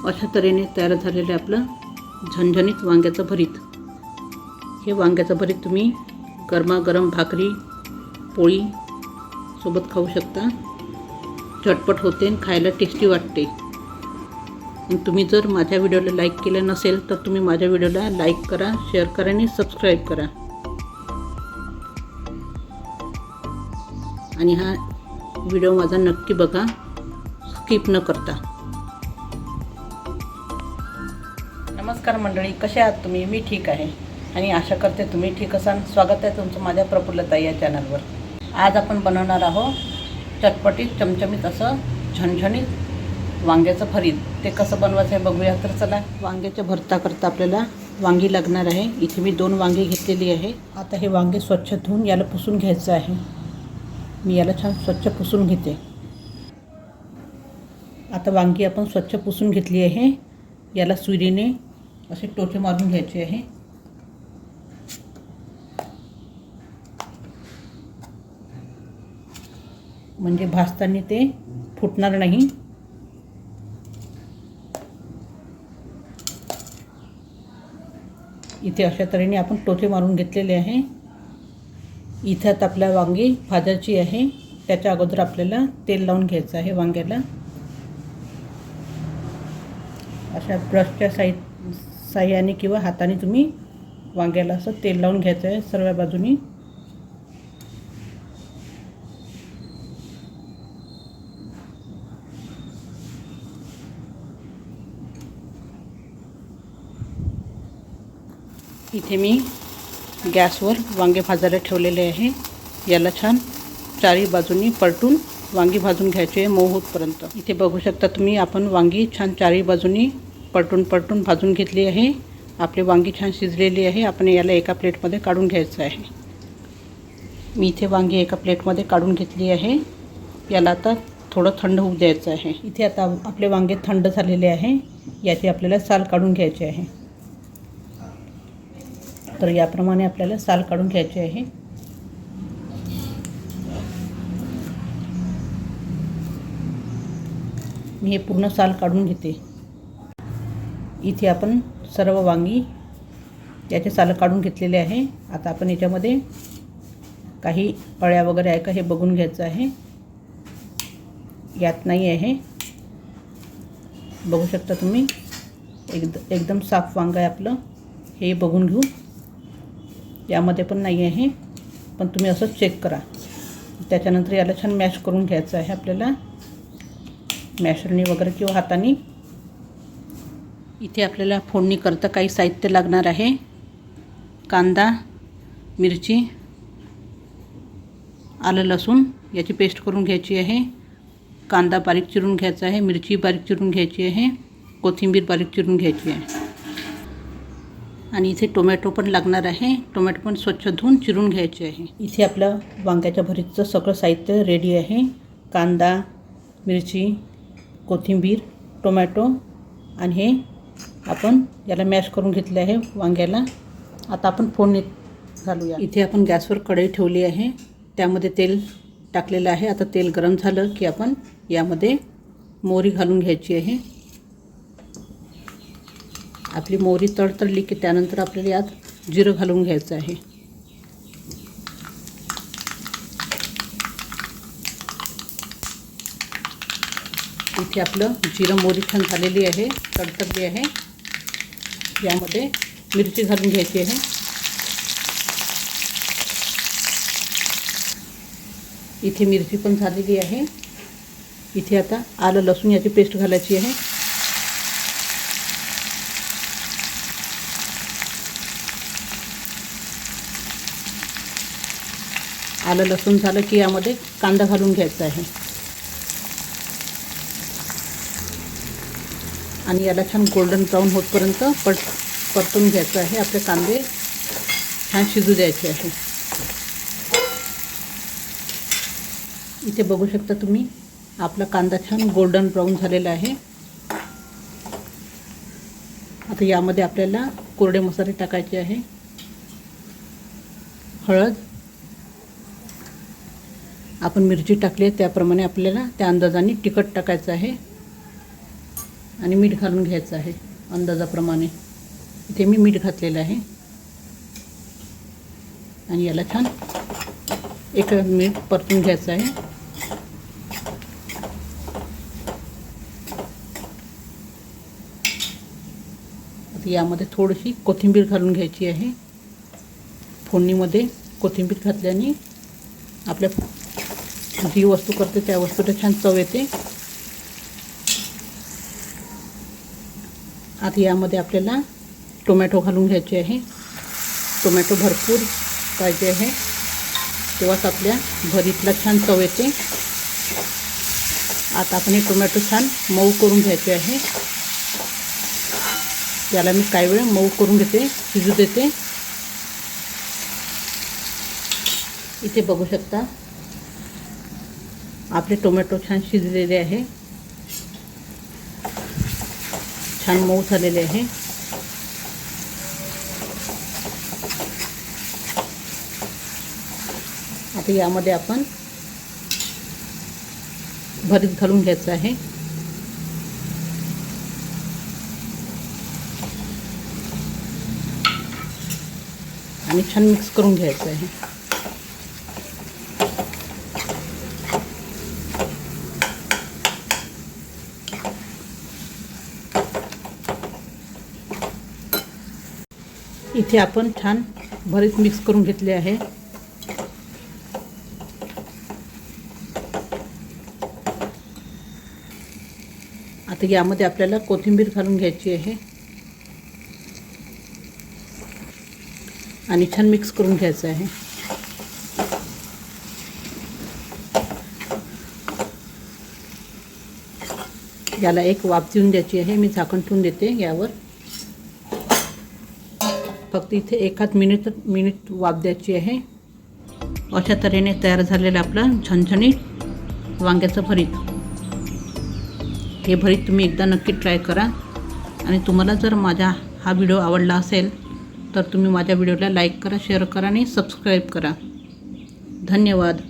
अशा तऱ्हेने तयार झालेलं आपलं झणझणीत वांग्याचं भरीत। हे वांग्याचं भरीत तुम्ही गरमागरम भाकरी पोळी सोबत खाऊ शकता। झटपट होते आणि खायला टेस्टी वाटते। आणि तुम्ही जर माझ्या व्हिडिओला लाईक केलं नसेल तर तुम्ही माझ्या व्हिडिओला लाईक करा, शेअर करा आणि सबस्क्राईब करा। आणि हा व्हिडिओ माझा नक्की बघा, स्किप न करता। नमस्कार मंडळी, कसे आहात तुम्ही? मी ठीक आहे आणि आशा करते तुम्ही ठीक असाल। स्वागत आहे तुमचं माझ्या प्रफुल्लताई या चॅनलवर। आज आपण बनवणार आहोत चटपटीत चमचमीत असं झणझणीत वांग्याचं भरीत। ते कसं बनवायचं आहे बघूया। तर चला, वांग्याच्या भरताकरता आपल्याला वांगी लागणार आहे। इथे मी 2 वांगी घेतलेली आहे। आता हे वांगे स्वच्छ धुवून याला पुसून घ्यायचं आहे। मी याला छान स्वच्छ पुसून घेते। आता वांगी आपण स्वच्छ पुसून घेतली आहे। याला सुरीने असे टोचे मारून घ्यायचे आहे। म्हणजे भाजताना ते फुटणार नाही। इथे अशा तऱ्हेने आपण टोचे मारून घेतलेले आहे। इथे आता आपल्या वांगी भाजायची आहे। त्याच्या अगोदर आपल्याला तेल लावून घ्यायचं आहे वांग्याला। अशा ब्रशच्या साह्याने किंवा हाताने तुम्ही वांग्याला असं तेल लावून घ्यायचं आहे सर्व बाजूनी। इथे मी गॅसवर वांगे भाजायला ठेवलेले आहे। याला छान चारी बाजूनी पलटून वांगी भाजून घ्यायचे मऊ होतपर्यंत। इथे बघू शकता तुम्ही, आपण वांगी छान चारी बाजूनी पलटून भाजून घेतली आहे। आपली वांगी छान शिजलेली आहे। आपण याला एका प्लेटमध्ये काढून घ्यायचं आहे। मी इथे वांगी एका प्लेटमध्ये काढून घेतली आहे। याला आता थोडं थंड होऊ द्यायचं आहे। इथे आता आपले वांगे थंड झालेले आहे। याची आपल्याला साल काढून घ्यायची आहे। तर याप्रमाणे आपल्याला साल काढून घ्यायची आहे। मी हे पूर्ण साल काढून घेते। इथे आपण सर्व वांगी याचे साल काढून घेतलेले आहे। आता आपण याच्यामध्ये काही अळ्या वगैरे आहे का हे बघून घ्यायचं आहे। यात नाही आहे, बघू शकता तुम्ही। एकदम साफ वांग आहे आपलं, हे बघून घेऊ। यामध्ये पण नाही आहे, पण तुम्ही असं चेक करा। त्याच्यानंतर याला छान मॅश करून घ्यायचं आहे आपल्याला, मॅशरनी वगैरे किंवा हाताने। इथे आपल्याला फोडणी करता काही साहित्य लागणार आहे। कांदा, मिरची, आलं लसूण याची पेस्ट करून घ्यायची आहे। कांदा बारीक चिरून घ्यायचा आहे, मिरची बारीक चिरून घ्यायची आहे, कोथिंबीर बारीक चिरून घ्यायची आहे। आणि इथे टोमॅटो पण लागणार आहे। टोमॅटो पण स्वच्छ धुवून चिरून घ्यायचे आहे। इथे आपलं वांग्याच्या भरीतचं सगळं साहित्य रेडी आहे। कांदा, मिरची, कोथिंबीर, टोमॅटो आणि हे आपण याला मॅश करून घेतले आहे वांग्याला। आता आपण फोडणी घालूया। इथे आपण गॅसवर कढई ठेवली आहे, त्यामध्ये तेल टाकलेलं आहे। आता तेल गरम झालं की आपण यामध्ये मोहरी घालून घ्यायची आहे। आपली मोहरी तडतडली की त्यानंतर आपल्याला यात जिरं घालून घ्यायचं आहे। इथे आपलं जिरं मोहरी छान झालेली आहे, तडतडली आहे। यामध्ये मिरची घालून घ्यायची आहे। इथे मिरची पण झालेली आहे। इथे आता आलं लसूण याची पेस्ट घालायची आहे। आलं लसूण झालं की यामध्ये कांदा घालून घ्यायचा आहे आणि याला छान गोल्डन ब्राऊन होतपर्यंत परतून घ्यायचं आहे। आपले कांदे छान शिजू द्यायचे आहे। इथे बघू शकता तुम्ही, आपला कांदा छान गोल्डन ब्राऊन झालेला आहे। आता यामध्ये आपल्याला कोरडे मसाले टाकायचे आहे। हळद, आपण मिरची टाकली त्याप्रमाणे आपल्याला त्या अंदाजाने तिखट टाकायचं आहे। आणि मीठ घालून घ्यायचं आहे अंदाजाप्रमाणे. इथे मी मीठ घातलेलं आहे आणि याला छान 1 मिनिट परतून घ्यायचं आहे. आता यामध्ये थोडीशी कोथिंबीर घालून घ्यायची आहे. फोडणीमध्ये कोथिंबीर घातल्याने आपल्या जी वस्तू करते त्या वस्तूला छान चव येते. आता यामध्ये आपल्याला टोमॅटो घालून घ्यायचे आहे. टोमॅटो भरपूर पाहिजे आहे, तेव्हाच आपल्या भरीतला छान चव येते. आता आपण हे टोमॅटो छान मऊ करून घ्यायचे आहे. याला मी काही वेळ मऊ करून घेते, शिजू देते. इथे बघू शकता आपले टोमॅटो छान शिजलेले आहे, छान मऊ झालेले आहे. आता यामध्ये आपण भरीत घालून घ्यायचं आहे. आणि छान मिक्स करून घ्यायचं आहे. इथे आपण छान भरीत मिक्स करून घेतले आहे. आता यामध्ये आपल्याला कोथिंबीर घालून घ्यायची आहे आणि छान मिक्स करून घ्यायचं आहे. याला एक वाफ देऊन द्यायची आहे. मी झाकण ठेवून देते यावर. फक्त इथे 1 मिनिट वाफ द्यायची आहे. अशा तऱ्हेने तयार झालेलं आपलं झणझणीत वांग्याचं भरीत. हे भरीत तुम्ही एकदा नक्की ट्राय करा. आणि तुम्हाला जर माझा हा व्हिडिओ आवडला असेल तर तुम्ही माझ्या व्हिडिओला लाईक करा, शेअर करा आणि सबस्क्राईब करा. धन्यवाद.